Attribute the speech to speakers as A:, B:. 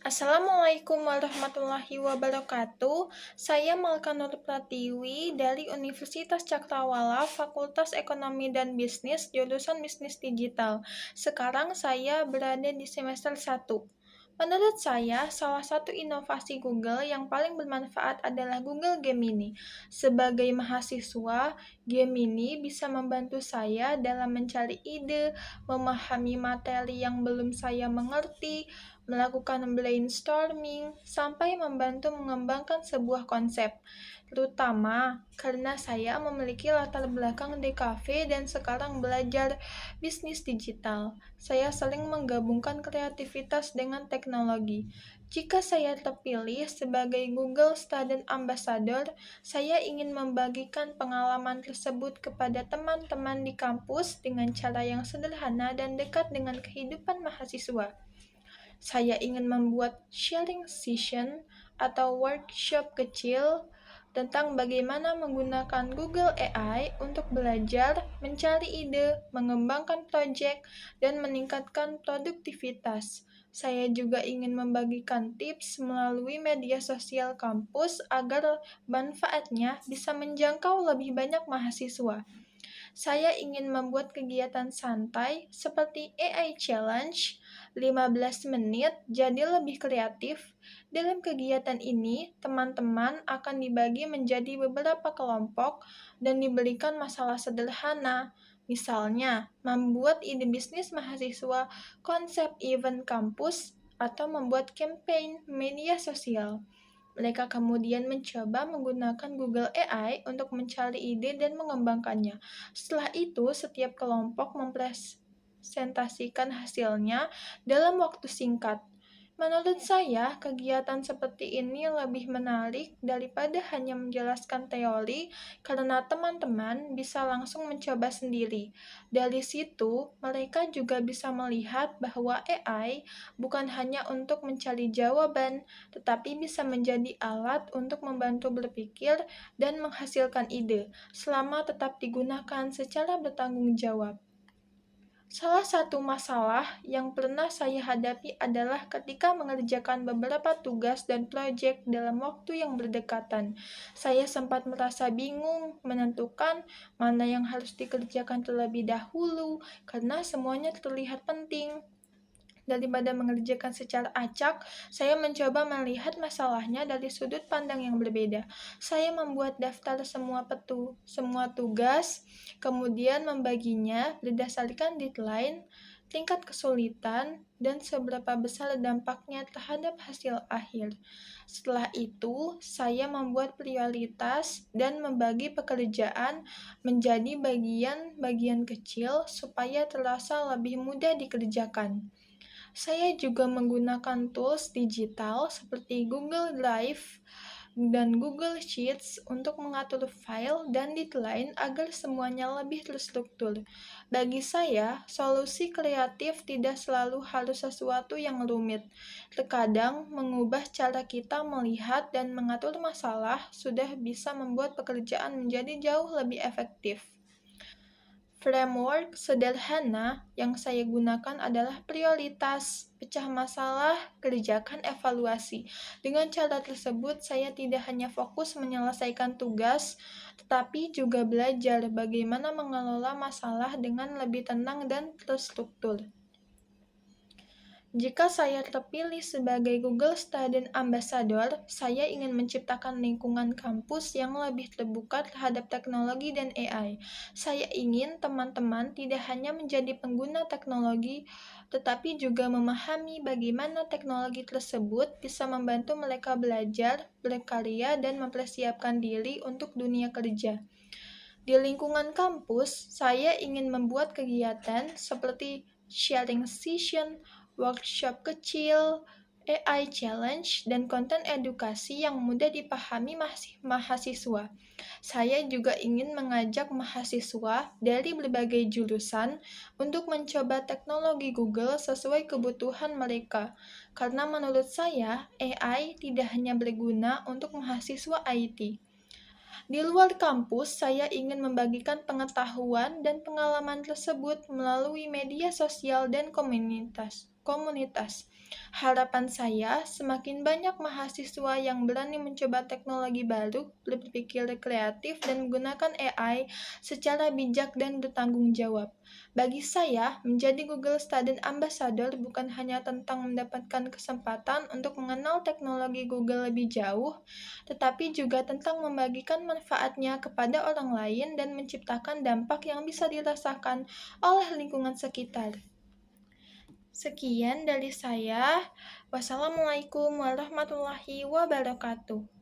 A: Assalamualaikum warahmatullahi wabarakatuh. Saya Malka Nur Pratiwi dari Universitas Cakrawala, Fakultas Ekonomi dan Bisnis, jurusan Bisnis Digital. Sekarang saya berada di semester 1. Menurut saya, salah satu inovasi Google yang paling bermanfaat adalah Google Gemini. Sebagai mahasiswa, Gemini bisa membantu saya dalam mencari ide, memahami materi yang belum saya mengerti, melakukan brainstorming, sampai membantu mengembangkan sebuah konsep. Terutama karena saya memiliki latar belakang di kafe dan sekarang belajar bisnis digital. Saya sering menggabungkan kreativitas dengan teknologi. Jika saya terpilih sebagai Google Student Ambassador, saya ingin membagikan pengalaman tersebut kepada teman-teman di kampus dengan cara yang sederhana dan dekat dengan kehidupan mahasiswa. Saya ingin membuat sharing session atau workshop kecil tentang bagaimana menggunakan Google AI untuk belajar, mencari ide, mengembangkan proyek, dan meningkatkan produktivitas. Saya juga ingin membagikan tips melalui media sosial kampus agar manfaatnya bisa menjangkau lebih banyak mahasiswa. Saya ingin membuat kegiatan santai seperti AI Challenge 15 menit jadi lebih kreatif. Dalam kegiatan ini, teman-teman akan dibagi menjadi beberapa kelompok dan diberikan masalah sederhana. Misalnya, membuat ide bisnis mahasiswa, konsep event kampus, atau membuat campaign media sosial. Mereka kemudian mencoba menggunakan Google AI untuk mencari ide dan mengembangkannya. Setelah itu, setiap kelompok mempresentasikan hasilnya dalam waktu singkat. Menurut saya, kegiatan seperti ini lebih menarik daripada hanya menjelaskan teori karena teman-teman bisa langsung mencoba sendiri. Dari situ, mereka juga bisa melihat bahwa AI bukan hanya untuk mencari jawaban, tetapi bisa menjadi alat untuk membantu berpikir dan menghasilkan ide, selama tetap digunakan secara bertanggung jawab. Salah satu masalah yang pernah saya hadapi adalah ketika mengerjakan beberapa tugas dan proyek dalam waktu yang berdekatan. Saya sempat merasa bingung menentukan mana yang harus dikerjakan terlebih dahulu karena semuanya terlihat penting. Daripada mengerjakan secara acak, saya mencoba melihat masalahnya dari sudut pandang yang berbeda. Saya membuat daftar semua tugas, kemudian membaginya berdasarkan deadline, tingkat kesulitan, dan seberapa besar dampaknya terhadap hasil akhir. Setelah itu, saya membuat prioritas dan membagi pekerjaan menjadi bagian-bagian kecil supaya terasa lebih mudah dikerjakan. Saya juga menggunakan tools digital seperti Google Drive dan Google Sheets untuk mengatur file dan deadline agar semuanya lebih terstruktur. Bagi saya, solusi kreatif tidak selalu harus sesuatu yang rumit. Terkadang, mengubah cara kita melihat dan mengatur masalah sudah bisa membuat pekerjaan menjadi jauh lebih efektif. Framework sederhana yang saya gunakan adalah prioritas, pecah masalah, kerjakan evaluasi. Dengan cara tersebut, saya tidak hanya fokus menyelesaikan tugas, tetapi juga belajar bagaimana mengelola masalah dengan lebih tenang dan terstruktur. Jika saya terpilih sebagai Google Student Ambassador, saya ingin menciptakan lingkungan kampus yang lebih terbuka terhadap teknologi dan AI. Saya ingin teman-teman tidak hanya menjadi pengguna teknologi, tetapi juga memahami bagaimana teknologi tersebut bisa membantu mereka belajar, berkarya, dan mempersiapkan diri untuk dunia kerja. Di lingkungan kampus, saya ingin membuat kegiatan seperti sharing session, workshop kecil, AI challenge, dan konten edukasi yang mudah dipahami mahasiswa. Saya juga ingin mengajak mahasiswa dari berbagai jurusan untuk mencoba teknologi Google sesuai kebutuhan mereka. Karena menurut saya, AI tidak hanya berguna untuk mahasiswa IT. Di luar kampus, saya ingin membagikan pengetahuan dan pengalaman tersebut melalui media sosial dan komunitas. komunitas. Harapan saya, semakin banyak mahasiswa yang berani mencoba teknologi baru, berpikir kreatif, dan menggunakan AI secara bijak dan bertanggung jawab. Bagi saya, menjadi Google Student Ambassador bukan hanya tentang mendapatkan kesempatan untuk mengenal teknologi Google lebih jauh, tetapi juga tentang membagikan manfaatnya kepada orang lain dan menciptakan dampak yang bisa dirasakan oleh lingkungan sekitar. Sekian dari saya. Wassalamualaikum warahmatullahi wabarakatuh.